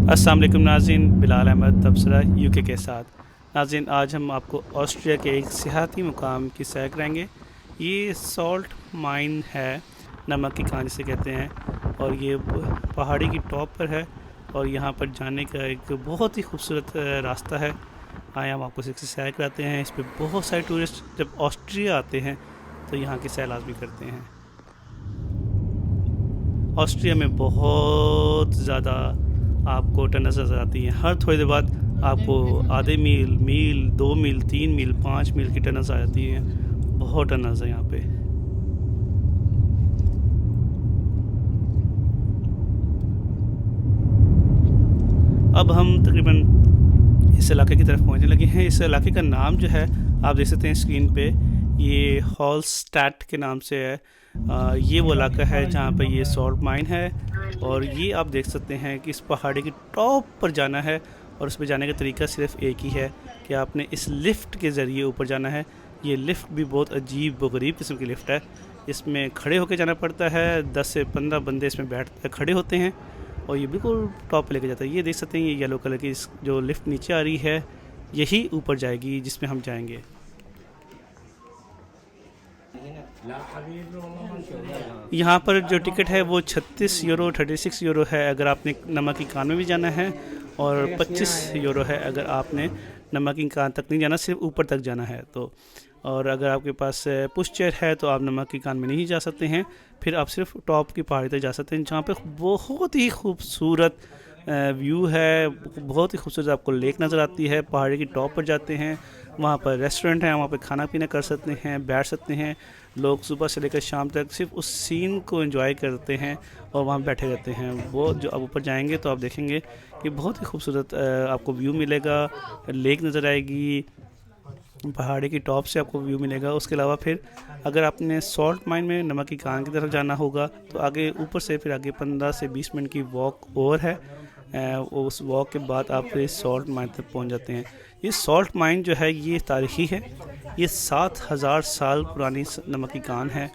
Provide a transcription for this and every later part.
अस्सलाम वालेकुम नाज़रीन, बिलाल अहमद तबसरा यूके के साथ। नाज़रीन, आज हम आपको ऑस्ट्रिया के एक सियाहती मुकाम की सैर कराएंगे। ये सॉल्ट माइन है, नमक की खान जिसे कहते हैं, और ये पहाड़ी की टॉप पर है और यहाँ पर जाने का एक बहुत ही खूबसूरत रास्ता है। आए हम आपको इसकी सैर कराते हैं। इस पर बहुत सारे टूरिस्ट जब ऑस्ट्रिया आते हैं तो यहाँ की सैर लाजमी करते हैं। ऑस्ट्रिया में बहुत ज़्यादा आपको टनल्स नज़र आती हैं। हर थोड़ी देर बाद आपको आधे मील 2 मील 3 मील 5 मील की टनल्स आ जाती हैं। बहुत टनल्स हैं यहाँ पे। अब हम तकरीबन इस इलाके की तरफ पहुँचने लगे हैं। इस इलाके का नाम जो है आप देख सकते हैं स्क्रीन पे, ये हॉलस्टैट के नाम से है। ये वो इलाका है जहाँ पर ये सॉल्ट माइन है, और ये आप देख सकते हैं कि इस पहाड़ी की टॉप पर जाना है और उस पर जाने का तरीका सिर्फ एक ही है कि आपने इस लिफ्ट के ज़रिए ऊपर जाना है। ये लिफ्ट भी बहुत अजीब व गरीब किस्म की लिफ्ट है। इसमें खड़े होकर जाना पड़ता है। 10 से 15 बंदे इसमें खड़े होते हैं और ये बिल्कुल टॉप पे लेके जाता है। ये देख सकते हैं, ये येलो कलर की जो लिफ्ट नीचे आ रही है यही ऊपर जाएगी जिसमें हम जाएंगे। यहाँ पर जो टिकट है वो 36 यूरो 36 यूरो है अगर आपने नमक की कान में भी जाना है, और 25 यूरो है अगर आपने नमक की कान तक नहीं जाना, सिर्फ ऊपर तक जाना है तो। और अगर आपके पास पुश चेयर है तो आप नमक की कान में नहीं जा सकते हैं, फिर आप सिर्फ टॉप की पहाड़ी तक जा सकते हैं जहाँ पे बहुत ही खूबसूरत व्यू है। बहुत ही खूबसूरत आपको लेक नज़र आती है। पहाड़ी की टॉप पर जाते हैं, वहाँ पर रेस्टोरेंट है, वहाँ पर खाना पीना कर सकते हैं, बैठ सकते हैं। लोग सुबह से लेकर शाम तक सिर्फ उस सीन को एंजॉय करते हैं और वहाँ बैठे रहते हैं। वो जो अब ऊपर जाएंगे तो आप देखेंगे कि बहुत ही खूबसूरत आपको व्यू मिलेगा। लेक नज़र आएगी, पहाड़ी की टॉप से आपको व्यू मिलेगा। उसके अलावा फिर अगर आपने सॉल्ट माइन में नमक की कान की तरफ जाना होगा तो आगे ऊपर से फिर आगे 15 से 20 मिनट की वॉक और है। उस वॉक के बाद आप फिर सॉल्ट माइन तक पहुंच जाते हैं। ये सॉल्ट माइन जो है ये तारीखी है। ये 7000 साल पुरानी नमक की कान है,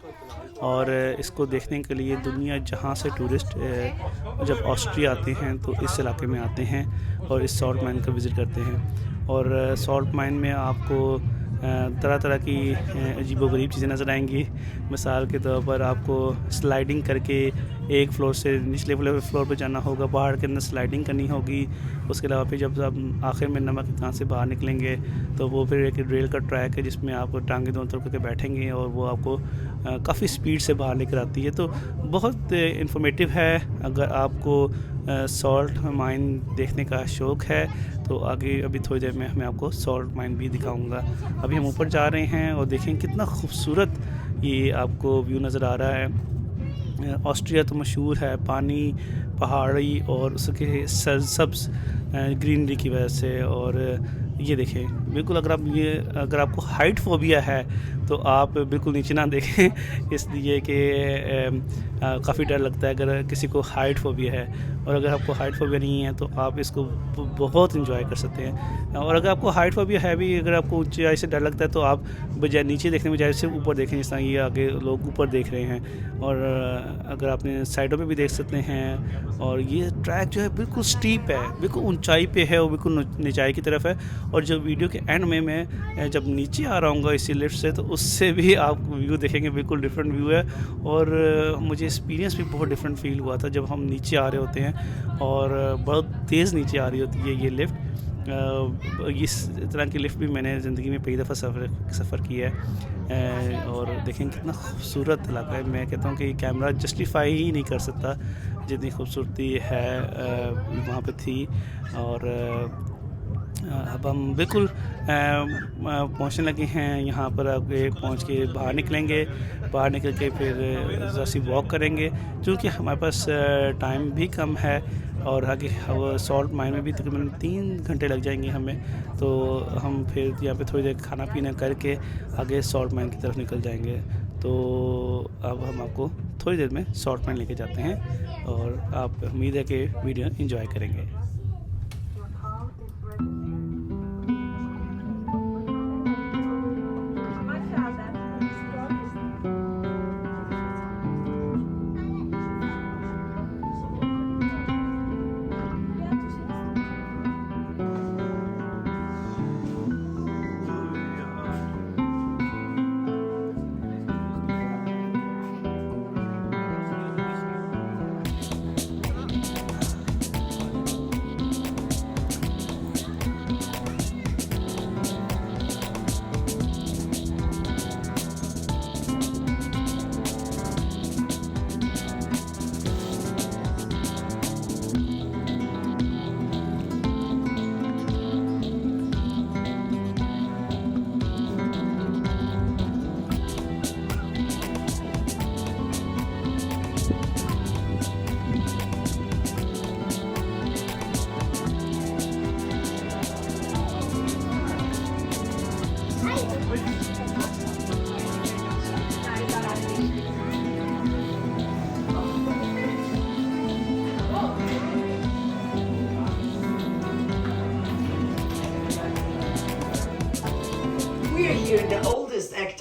और इसको देखने के लिए दुनिया जहाँ से टूरिस्ट जब ऑस्ट्रिया आते हैं तो इस इलाके में आते हैं और इस सॉल्ट माइन का विज़िट करते हैं। और सॉल्ट माइन में आपको तरह तरह की अजीबोगरीब चीज़ें नज़र आएंगी। मिसाल के तौर पर आपको स्लाइडिंग करके एक फ्लोर से निचले फ्लोर पर जाना होगा, पहाड़ के अंदर स्लाइडिंग करनी होगी। उसके अलावा फिर जब आप आखिर में नमक की कान से बाहर निकलेंगे तो वो फिर एक रेल का ट्रैक है जिसमें आप टांगे दोनों तरफ करके बैठेंगे और वो आपको काफ़ी स्पीड से बाहर लेकर आती है। तो बहुत इंफॉर्मेटिव है। अगर आपको सॉल्ट माइन देखने का शौक़ है तो आगे अभी थोड़ी देर में मैं आपको सॉल्ट माइन भी दिखाऊंगा। अभी हम ऊपर जा रहे हैं और देखें कितना खूबसूरत ये आपको व्यू नज़र आ रहा है। ऑस्ट्रिया तो मशहूर है पानी, पहाड़ी और उसके सब्ज़ ग्रीनरी की वजह से। और ये देखें, बिल्कुल अगर आपको हाइट फोबिया है तो आप बिल्कुल नीचे ना देखें, इसलिए कि काफ़ी डर लगता है अगर किसी को हाइट फोबिया है। और अगर आपको हाइट फोबिया नहीं है तो आप इसको बहुत इंजॉय कर सकते हैं। और अगर आपको हाइट फोबिया है भी, अगर आपको ऊंचाई से डर लगता है तो आप बजाय नीचे देखने में बजाय सिर्फ ऊपर देखें, जिस तरह ये आगे लोग ऊपर देख रहे हैं। और अगर आपने साइडों पे भी देख सकते हैं। और ये ट्रैक जो है बिल्कुल स्टीप है, बिल्कुल ऊंचाई पे है और बिल्कुल निचाई की तरफ है। और जब वीडियो के एंड में मैं जब नीचे आ रहा हूँ इसी लिफ्ट से तो उससे भी आप व्यू देखेंगे, बिल्कुल डिफरेंट व्यू है। और मुझे एक्सपीरियंस भी बहुत डिफरेंट फील हुआ था जब हम नीचे आ रहे होते हैं और बहुत तेज़ नीचे आ रही होती है ये लिफ्ट। इस तरह की लिफ्ट भी मैंने ज़िंदगी में कई दफ़ा सफ़र किया है। और देखें कितना खूबसूरत इलाका है। मैं कहता हूँ कि कैमरा जस्टिफाई ही नहीं कर सकता जितनी खूबसूरती है वहाँ पे थी। और अब हम बिल्कुल पहुंचने लगे हैं यहाँ पर। आगे पहुंच के बाहर निकलेंगे, बाहर निकल के फिर ज़रा सी वॉक करेंगे क्योंकि हमारे पास टाइम भी कम है। और आगे सॉल्ट माइन में भी तकरीबन 3 घंटे लग जाएंगे हमें। तो हम फिर यहाँ पे थोड़ी देर खाना पीना करके आगे सॉल्ट माइन की तरफ निकल जाएंगे। तो अब हम आपको थोड़ी देर में सॉल्ट माइन लेके जाते हैं और आप उम्मीद है कि वीडियो एंजॉय करेंगे।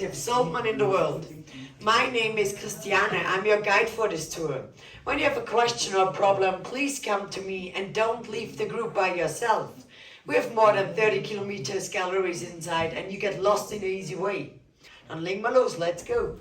active saltman in the world. My name is Christiane. I'm your guide for this tour. When you have a question or a problem, please come to me and don't leave the group by yourself. We have more than 30 kilometers galleries inside and you get lost in an easy way. And leg maar los, let's go.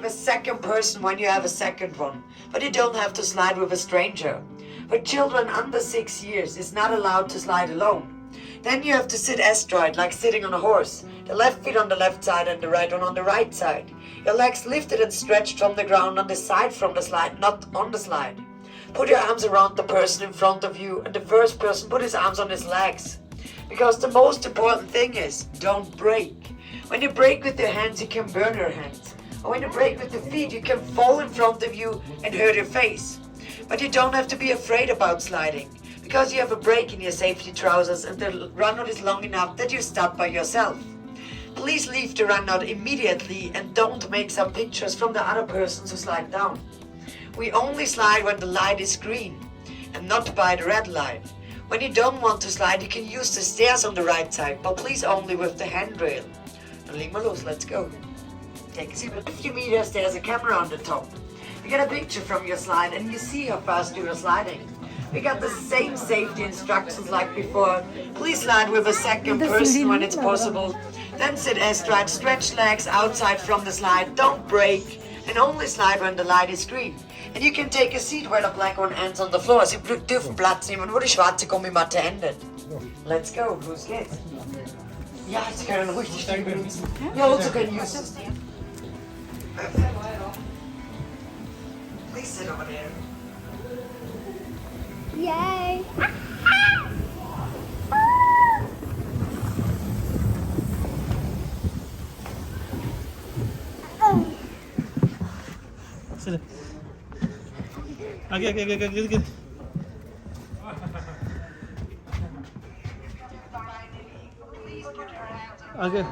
Second person when you have a second one, but you don't have to slide with a stranger. For children under 6 years, it's not allowed to slide alone. Then you have to sit astride, like sitting on a horse. The left feet on the left side and the right one on the right side. Your legs lifted and stretched from the ground on the side from the slide, not on the slide. Put your arms around the person in front of you and the first person put his arms on his legs. Because the most important thing is, don't break. When you break with your hands, you can burn your hands. Or when you break with the feet, you can fall in front of you and hurt your face. But you don't have to be afraid about sliding, because you have a break in your safety trousers and the run knot is long enough that you stop by yourself. Please leave the run knot immediately and don't make some pictures from the other persons who slide down. We only slide when the light is green and not by the red light. When you don't want to slide, you can use the stairs on the right side, but please only with the handrail. And leg maar los, let's go. Take a seat. 50 meters, there's a camera on the top. You get a picture from your slide and you see how fast you are sliding. We got the same safety instructions like before. Please slide with a second person when it's possible. Then sit astride, stretch legs outside from the slide, don't break, and only slide when the light is green. And you can take a seat where the black one ends on the floor. Sie dürfen Platz nehmen, wo die schwarze Gummimatte endet. Let's go, los geht's. Ja, Sie können ruhig die Stiege benutzen. You also can use this. Please sit over there. Yay! Sit. Okay. Okay.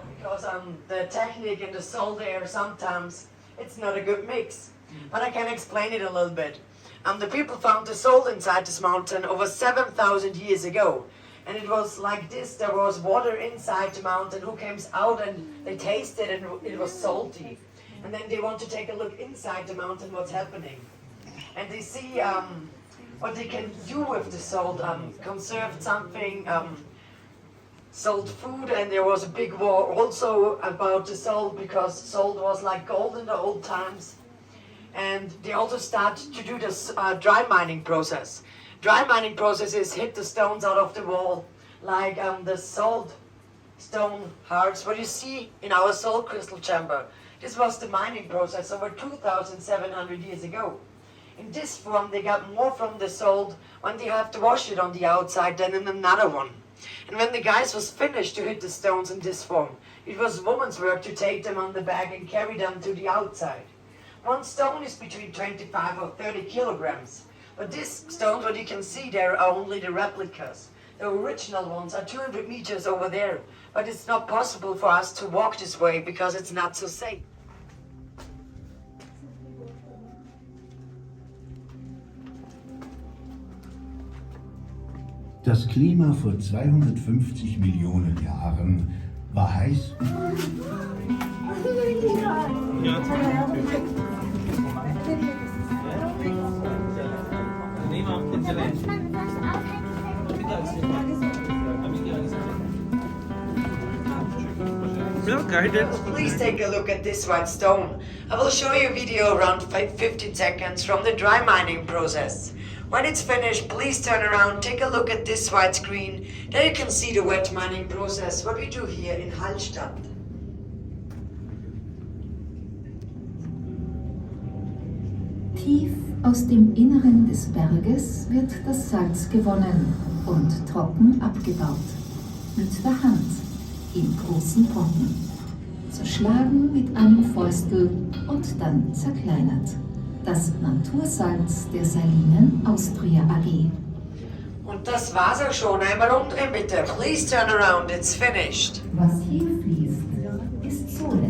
Because the technique and the salt air sometimes it's not a good mix. But I can explain it a little bit. The people found the salt inside this mountain over 7,000 years ago. And it was like this, there was water inside the mountain who came out and they tasted and it was salty. And then they want to take a look inside the mountain what's happening. And they see what they can do with the salt, conserve something, salt food, and there was a big war also about the salt because salt was like gold in the old times. And they also start to do this dry mining process. Dry mining process is hit the stones out of the wall, like the salt stone hearts, what you see in our salt crystal chamber. This was the mining process over 2,700 years ago. In this form, they got more from the salt when they have to wash it on the outside than in another one. And when the guys was finished to hit the stones in this form, it was woman's work to take them on the back and carry them to the outside. One stone is between 25 or 30 kilograms. But these stones, what you can see there, are only the replicas. The original ones are 200 meters over there. But it's not possible for us to walk this way because it's not so safe. Das Klima vor 250 Millionen Jahren war heiß. Please take a look at this white stone. I will show you a video around 15 seconds from the dry mining process. When it's finished, please turn around, take a look at this white screen. There you can see the wet mining process, what we do here in Hallstatt. Tief aus dem Inneren des Berges wird das Salz gewonnen und trocken abgebaut. Mit der Hand, in großen Brocken. Zerschlagen mit einem Fäustel und dann zerkleinert. Das Natursalz der Salinen Austria AG. Und das war's auch schon. Einmal umdrehen bitte. Please turn around, it's finished. Was hier fließt, ist Sohle.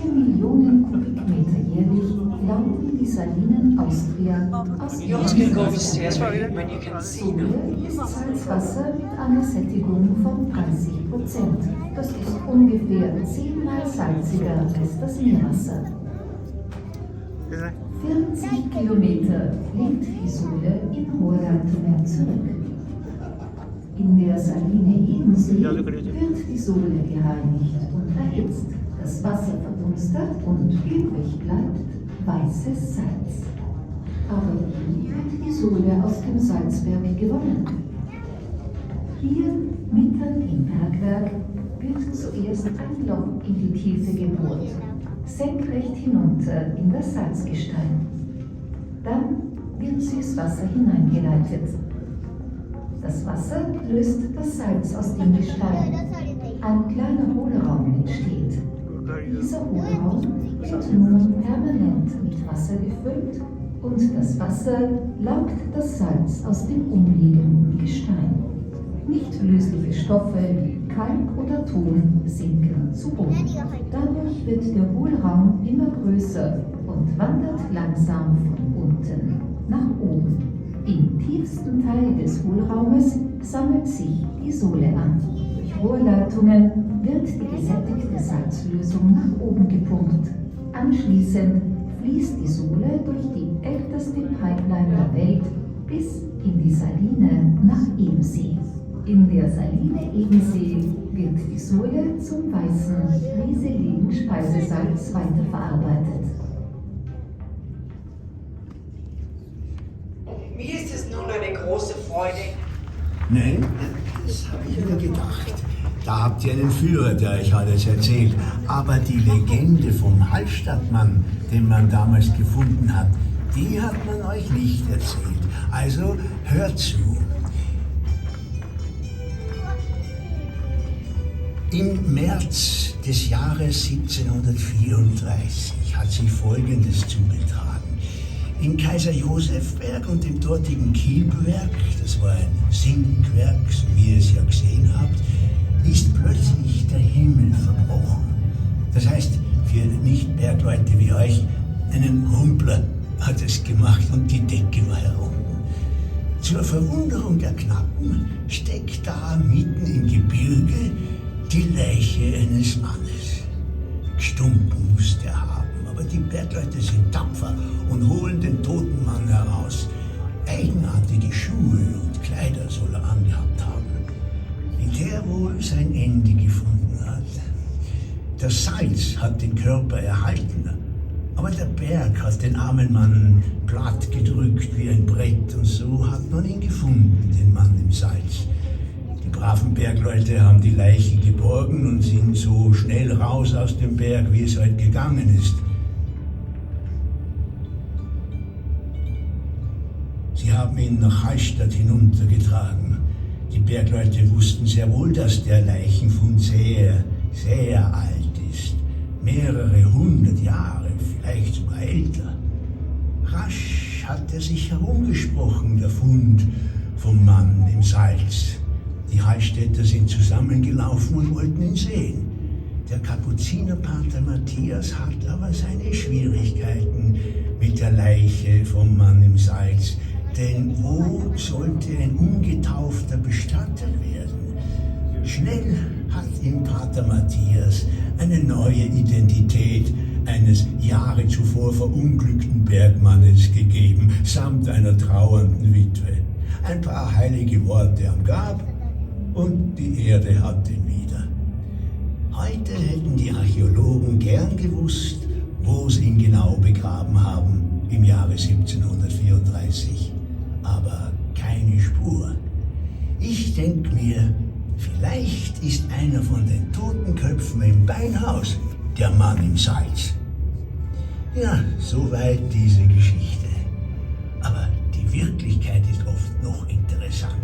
4 Millionen Kubikmeter jährlich laufen die Salinen Austria aus You also can go upstairs when you can see Sohle them. ist Salzwasser mit einer Sättigung von 30%. Das ist ungefähr 10-mal salziger als das Meerwasser. 40 Kilometer liegt die Sohle in Rohrleitungen zurück. In der Saline Ebensee wird die Sohle gereinigt und erhitzt. Das Wasser verdunstet und übrig bleibt weißes Salz. Aber wie wird die Sohle aus dem Salzberg gewonnen? Hier, mitten im Bergwerk, wird zuerst ein Loch in die Tiefe gebohrt, senkrecht hinunter in das Salzgestein. Dann wird Süßwasser hineingeleitet. Das Wasser löst das Salz aus dem Gestein. Ein kleiner Hohlraum entsteht. Dieser Hohlraum wird nun permanent mit Wasser gefüllt und das Wasser laugt das Salz aus dem umliegenden Gestein. Nicht lösliche Stoffe wie Kalk oder Ton sinken zu Boden. Dadurch wird der Hohlraum immer größer und wandert langsam von unten nach oben. Im tiefsten Teil des Hohlraumes sammelt sich die Sohle an. Durch Rohrleitungen wird die gesättigte Salzlösung nach oben gepumpt. Anschließend fließt die Sohle durch die älteste Pipeline der Welt bis in die Saline nach Ebensee. In der Saline Ebensee wird die Sohle zum weißen, rieseligen Speisesalz weiterverarbeitet. Mir ist es nun eine große Freude. Nein, das habe ich mir gedacht. Da habt ihr einen Führer, der euch alles erzählt. Aber die Legende vom Hallstattmann, den man damals gefunden hat, die hat man euch nicht erzählt. Also hört zu. Im März des Jahres 1734 hat sich Folgendes zugetragen. In Kaiser Josefberg und dem dortigen Kielwerk, das war ein Sinkwerk, so wie ihr es ja gesehen habt, ist plötzlich der Himmel verbrochen. Das heißt, für Nicht-Bergleute wie euch, einen Rumpler hat es gemacht und die Decke war herunter. Zur Verwunderung der Knappen steckt da mitten im Gebirge die Leiche eines Mannes. Gestunken muss der haben, aber die Bergleute sind tapfer und holen den toten Mann heraus. Eigenartige Schuhe und Kleider soll er angehabt haben, wie der wohl sein Ende gefunden hat. Das Salz hat den Körper erhalten, aber der Berg hat den armen Mann platt gedrückt wie ein Brett und so hat man ihn gefunden, den Mann im Salz. Die braven Bergleute haben die Leiche geborgen und sind so schnell raus aus dem Berg, wie es halt gegangen ist. Sie haben ihn nach Hallstatt hinuntergetragen. Die Bergleute wussten sehr wohl, dass der Leichenfund sehr, sehr alt ist. Mehrere 100 Jahre, vielleicht sogar älter. Rasch hat er sich herumgesprochen, der Fund vom Mann im Salz. Die Hallstätter sind zusammengelaufen und wollten ihn sehen. Der Kapuzinerpater Matthias hat aber seine Schwierigkeiten mit der Leiche vom Mann im Salz. Denn wo sollte ein Ungetaufter bestattet werden? Schnell hat ihm Pater Matthias eine neue Identität eines Jahre zuvor verunglückten Bergmannes gegeben, samt einer trauernden Witwe. Ein paar heilige Worte am Grab und die Erde hat ihn wieder. Heute hätten die Archäologen gern gewusst, wo sie ihn genau begraben haben im Jahre 1734. Aber keine Spur. Ich denke mir, vielleicht ist einer von den Totenköpfen im Beinhaus der Mann im Salz. Ja, soweit diese Geschichte. Aber die Wirklichkeit ist oft noch interessanter.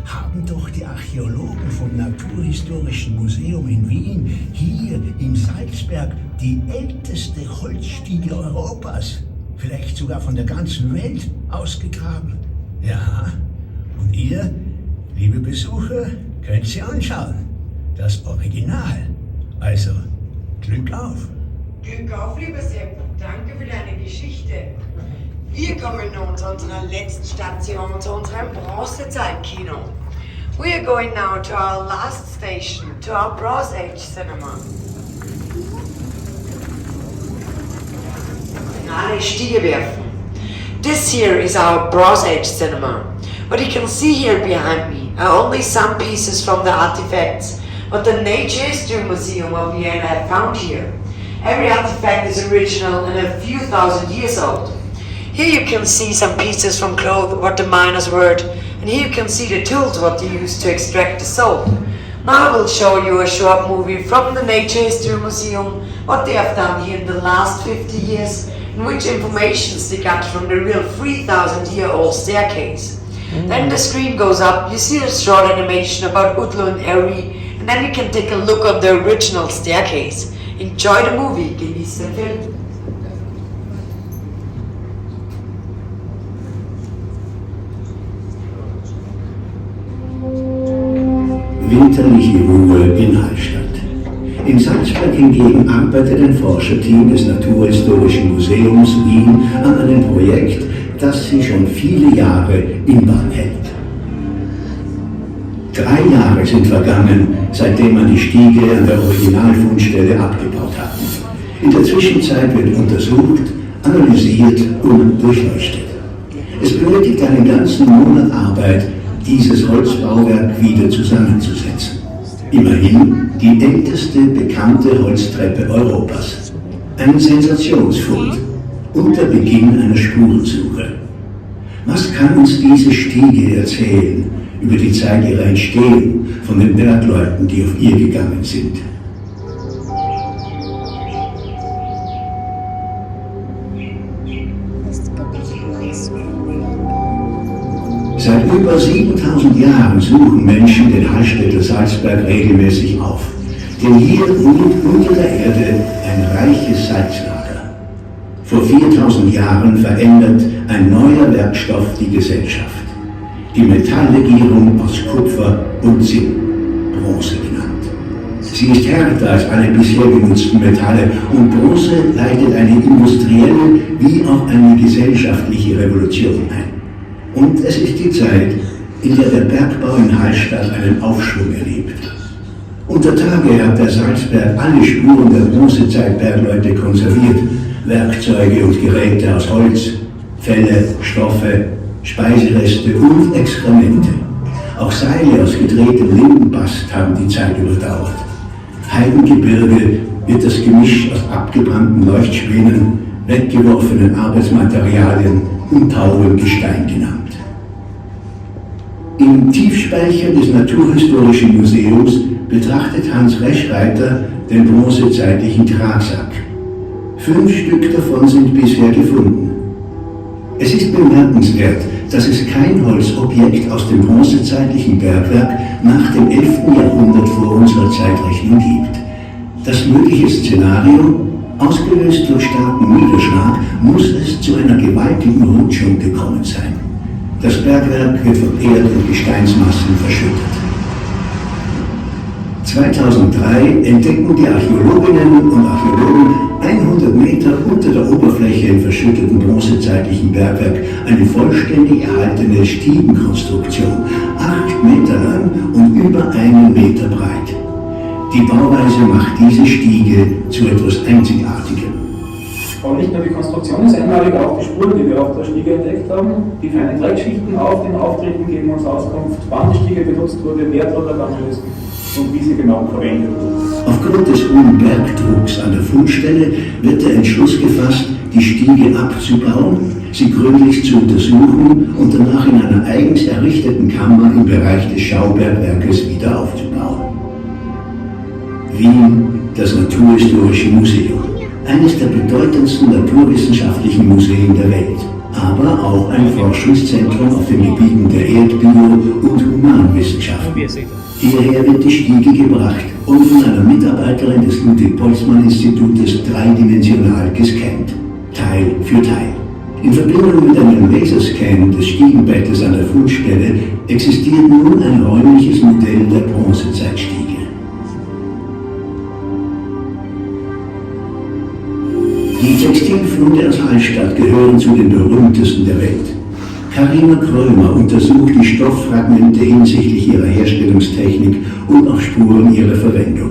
Haben doch die Archäologen vom Naturhistorischen Museum in Wien hier im Salzberg die älteste Holzstiege Europas, vielleicht sogar von der ganzen Welt, ausgegraben. Ja, und ihr, liebe Besucher, könnt sie anschauen. Das Original. Also, Glück auf. Glück auf, lieber Sepp. Danke für deine Geschichte. Wir kommen nun zu unserer letzten Station, zu unserem Bronzezeitkino. We are going now to our last station, to our Bronze Age cinema. Alle Stiege werfen. This here is our Bronze Age cinema. What you can see here behind me are only some pieces from the artifacts what the Nature History Museum of Vienna have found here. Every artifact is original and a few thousand years old. Here you can see some pieces from cloth what the miners wore, and here you can see the tools what they used to extract the salt. Now I will show you a short movie from the Nature History Museum, what they have done here in the last 50 years, and which informations they got from the real 3,000-year-old staircase. Then the screen goes up, you see a short animation about Utlu and Eri, and then you can take a look at the original staircase. Enjoy the movie, genießt den Film. Winterliche Ruhe in Hallstatt. In Salzberg hingegen arbeitet ein Forscherteam des Naturhistorischen Museums Wien an einem Projekt, das sie schon viele Jahre in Bahn hält. 3 Jahre sind vergangen, seitdem man die Stiege an der Originalfundstelle abgebaut hat. In der Zwischenzeit wird untersucht, analysiert und durchleuchtet. Es benötigt einen ganzen Monat Arbeit, dieses Holzbauwerk wieder zusammenzusetzen. Immerhin die älteste bekannte Holztreppe Europas. Ein Sensationsfund und der Beginn einer Spurensuche. Was kann uns diese Stiege erzählen über die Zeit ihrer Entstehung von den Bergleuten, die auf ihr gegangen sind? Seit über 7000 Jahren suchen Menschen den Hallstätter Salzberg regelmäßig auf. Denn hier ruht unter der Erde ein reiches Salzlager. Vor 4000 Jahren verändert ein neuer Werkstoff die Gesellschaft. Die Metalllegierung aus Kupfer und Zinn, Bronze genannt. Sie ist härter als alle bisher genutzten Metalle und Bronze leitet eine industrielle wie auch eine gesellschaftliche Revolution ein. Und es ist die Zeit, in der der Bergbau in Hallstatt einen Aufschwung erlebt. Unter Tage hat der Salzberg alle Spuren der Bronzezeitbergleute konserviert, Werkzeuge und Geräte aus Holz, Felle, Stoffe, Speisereste und Exkremente. Auch Seile aus gedrehtem Lindenbast haben die Zeit überdauert. Heidengebirge wird das Gemisch aus abgebrannten Leuchtspänen, weggeworfenen Arbeitsmaterialien und taurem Gestein genannt. Im Tiefspeicher des Naturhistorischen Museums betrachtet Hans Reschreiter den bronzezeitlichen Tragsack. 5 Stück davon sind bisher gefunden. Es ist bemerkenswert, dass es kein Holzobjekt aus dem bronzezeitlichen Bergwerk nach dem 11. Jahrhundert vor unserer Zeitrechnung gibt. Das mögliche Szenario, ausgelöst durch starken Niederschlag, muss es zu einer gewaltigen Rutschung gekommen sein. Das Bergwerk wird von Erd- und Gesteinsmassen verschüttet. 2003 entdeckten die Archäologinnen und Archäologen 100 Meter unter der Oberfläche im verschütteten bronzezeitlichen Bergwerk eine vollständig erhaltene Stiegenkonstruktion, 8 Meter lang und über 1 Meter breit. Die Bauweise macht diese Stiege zu etwas Einzigartigem. Und nicht nur die Konstruktion ist einmalig, auch die Spuren, die wir auf der Stiege entdeckt haben. Die feinen Dreckschichten auf den Auftritten geben uns Auskunft, wann die Stiege benutzt wurde, wer dort ergangen ist und wie sie genau verwendet wurde. Aufgrund des hohen Bergdrucks an der Fundstelle wird der Entschluss gefasst, die Stiege abzubauen, sie gründlich zu untersuchen und danach in einer eigens errichteten Kammer im Bereich des Schaubergwerkes wieder aufzubauen. Wien, das Naturhistorische Museum. eines der bedeutendsten naturwissenschaftlichen Museen der Welt, aber auch ein Forschungszentrum auf den Gebieten der Erdbio- und Humanwissenschaften. Hierher wird die Stiege gebracht und von einer Mitarbeiterin des Ludwig-Boltzmann-Institutes dreidimensional gescannt, Teil für Teil. In Verbindung mit einem Laserscan des Stiegenbettes an der Fundstelle existiert nun ein räumliches Modell der Bronzezeitstiege. Die Textilfunde aus Hallstatt gehören zu den berühmtesten der Welt. Karina Krömer untersucht die Stofffragmente hinsichtlich ihrer Herstellungstechnik und auch Spuren ihrer Verwendung.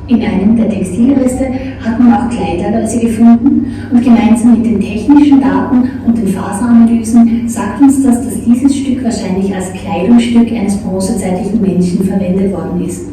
In einem der Textilreste hat man auch Kleiderläuse gefunden und gemeinsam mit den technischen Daten und den Faseranalysen sagt uns das, dass dieses Stück wahrscheinlich als Kleidungsstück eines bronzezeitlichen Menschen verwendet worden ist.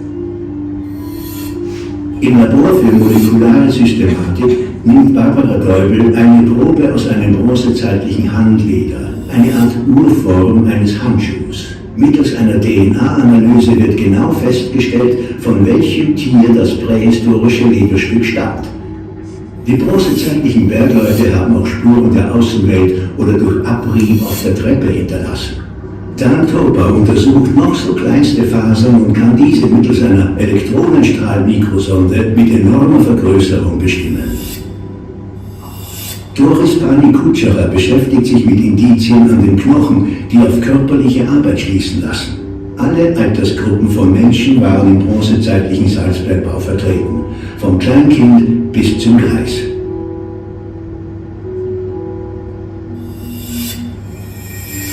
Im Labor für molekulare Systematik nimmt Barbara Deubel eine Probe aus einem bronzezeitlichen Handleder, eine Art Urform eines Handschuhs. Mittels einer DNA-Analyse wird genau festgestellt, von welchem Tier das prähistorische Lederstück stammt. Die bronzezeitlichen Bergleute haben auch Spuren der Außenwelt oder durch Abrieb auf der Treppe hinterlassen. Dan Topa untersucht noch so kleinste Fasern und kann diese mittels einer Elektronenstrahlmikrosonde mit enormer Vergrößerung bestimmen. Doris Pani-Kutscherer beschäftigt sich mit Indizien an den Knochen, die auf körperliche Arbeit schließen lassen. Alle Altersgruppen von Menschen waren im bronzezeitlichen Salzbergbau vertreten, vom Kleinkind bis zum Greis.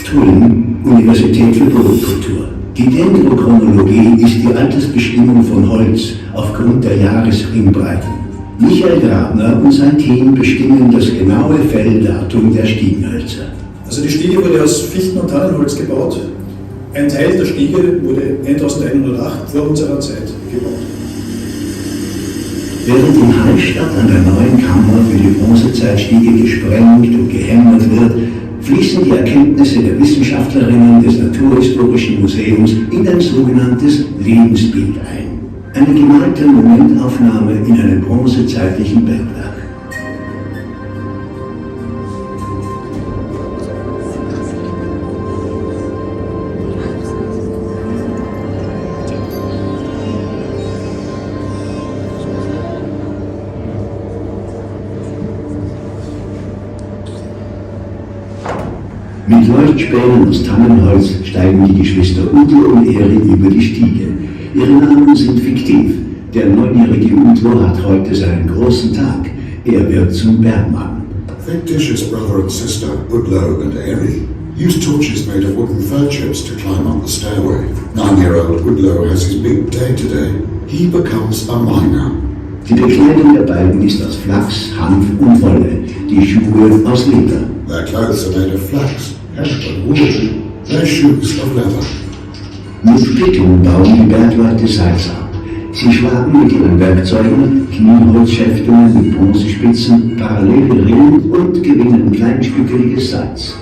Tulln, Universität für Bodenkultur. Die Dendrochronologie ist die Altersbestimmung von Holz aufgrund der Jahresringbreiten. Michael Grabner und sein Team bestimmen das genaue Felldatum der Stiegenhölzer. Also die Stiege wurde aus Fichten- und Tannenholz gebaut. Ein Teil der Stiege wurde 1108 vor unserer Zeit gebaut. Während in Hallstatt an der neuen Kammer für die Bronzezeitstiege gesprengt und gehämmert wird, fließen die Erkenntnisse der Wissenschaftlerinnen des Naturhistorischen Museums in ein sogenanntes Lebensbild ein. Eine gemalte Momentaufnahme in einem bronzezeitlichen Bergwerk. Mit Leuchtspänen aus Tannenholz steigen die Geschwister Udo und Eri über die Stiege. Ihre Namen sind fiktiv. Der 9-jährige Udo hat heute seinen großen Tag. Er wird zum Bergmann. Fictitious brother and sister, Udlo and Eri, use torches made of wooden fir chips to climb up the stairway. 9-year-old Udlo has his big day today. He becomes a miner. Die Bekleidung der beiden ist aus Flachs, Hanf und Wolle, die Schuhe aus Leder. Their clothes are made of flax, hemp and wool. Their shoes of leather. Mit Pickeln bauen die Bergleute Salz ab. Sie schlagen mit ihren Werkzeugen Knieholzschäftungen mit Bronzespitzen, parallele Rillen und gewinnen kleinstückeliges Salz.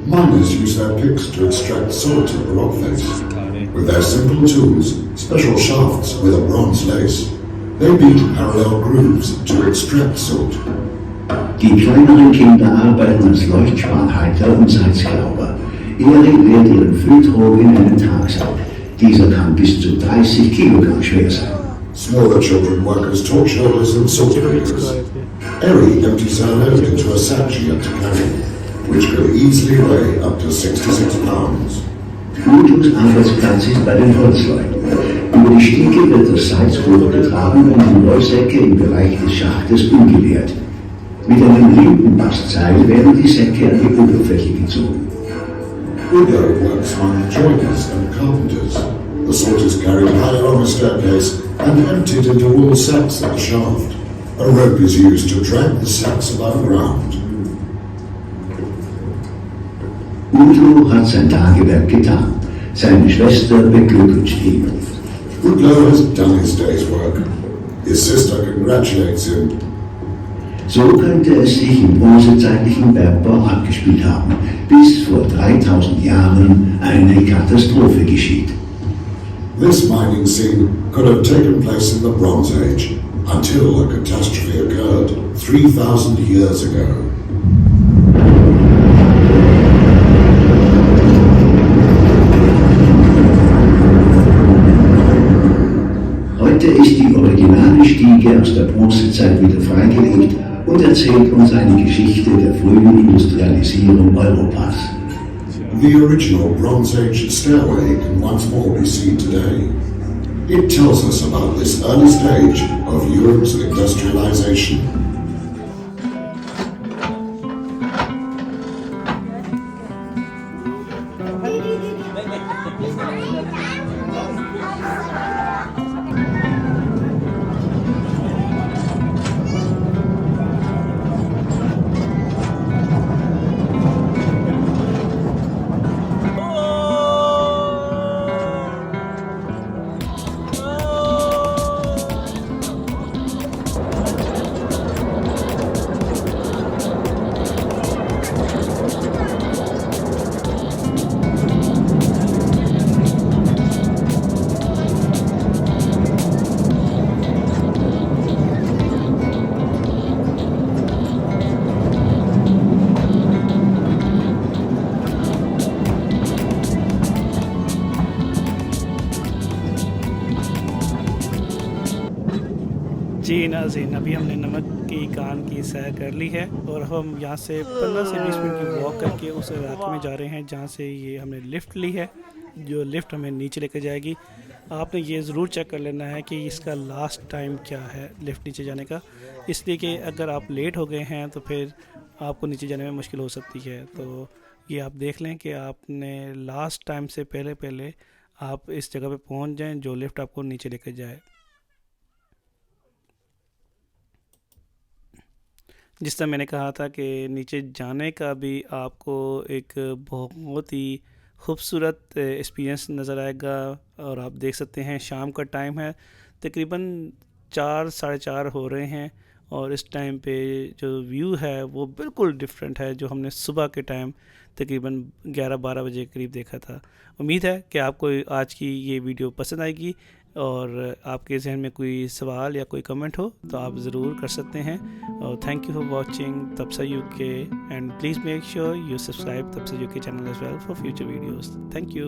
Miners use their picks to extract salt at the rock face. With their simple tools, special shafts with a bronze lace, they beat parallel grooves to extract salt. Die kleineren Kinder arbeiten als Leuchtspanhalter und Salzglauber. Eri lehrt ihren Fülltrog in einen Tagsack. Dieser kann bis zu 30 Kilogramm schwer sein. Smaller children work as torch holders and salt pickers. Eri empties her load into a sack she had to carry, which could easily weigh up to 66 pounds. Udos Arbeitsplatz ist bei den Holzleuten. Über die Stiege wird das Salz hochgetragen und die Rollsäcke im Bereich des Schachtes umgeleert. Mit einem Lindenbastseil werden die Säcke an die Oberfläche gezogen. Udo works on joiners and carpenters. The salt is carried higher on a staircase and emptied into wool sacks at the shaft. A rope is used to drag the sacks above ground. Udo hat sein Tagewerk getan. Seine Schwester beglückwünscht ihn. Udlo has done his day's work. His sister congratulates him. So könnte es sich im bronzezeitlichen Bergbau abgespielt haben, bis vor 3000 Jahren eine Katastrophe geschieht. This mining scene could have taken place in the Bronze Age. until a catastrophe occurred 3,000 years ago. Heute ist die originale Stiege aus der Bronzezeit wieder freigelegt und erzählt uns eine Geschichte der frühen Industrialisierung Europas. The original Bronze Age stairway can once more be seen today. It tells us about this early stage of Europe's industrialization. जी नाज़रीन, अभी हमने नमक की कान की सैर कर ली है और हम यहाँ से 15 से 20 मिनट की वॉक करके उस इलाके में जा रहे हैं जहाँ से ये हमने लिफ्ट ली है, जो लिफ्ट हमें नीचे लेकर जाएगी। आपने ये ज़रूर चेक कर लेना है कि इसका लास्ट टाइम क्या है लिफ्ट नीचे जाने का, इसलिए कि अगर आप लेट हो गए हैं तो फिर आपको नीचे जाने में मुश्किल हो सकती है। तो ये आप देख लें कि आपने लास्ट टाइम से पहले पहले आप इस जगह पे पहुंच जाएं जो लिफ्ट आपको नीचे लेकर जाए। जिस तरह मैंने कहा था कि नीचे जाने का भी आपको एक बहुत ही खूबसूरत एक्सपीरियंस नज़र आएगा। और आप देख सकते हैं शाम का टाइम है, तकरीबन 4 साढ़े 4 हो रहे हैं और इस टाइम पे जो व्यू है वो बिल्कुल डिफरेंट है जो हमने सुबह के टाइम तकरीबन 11-12 बजे के करीब देखा था। उम्मीद है कि आपको आज की ये वीडियो पसंद आएगी और आपके जहन में कोई सवाल या कोई कमेंट हो तो आप ज़रूर कर सकते हैं। और thank you for watching Tabsa UK and please make sure you subscribe Tabsa UK channel as well for future videos. Thank you.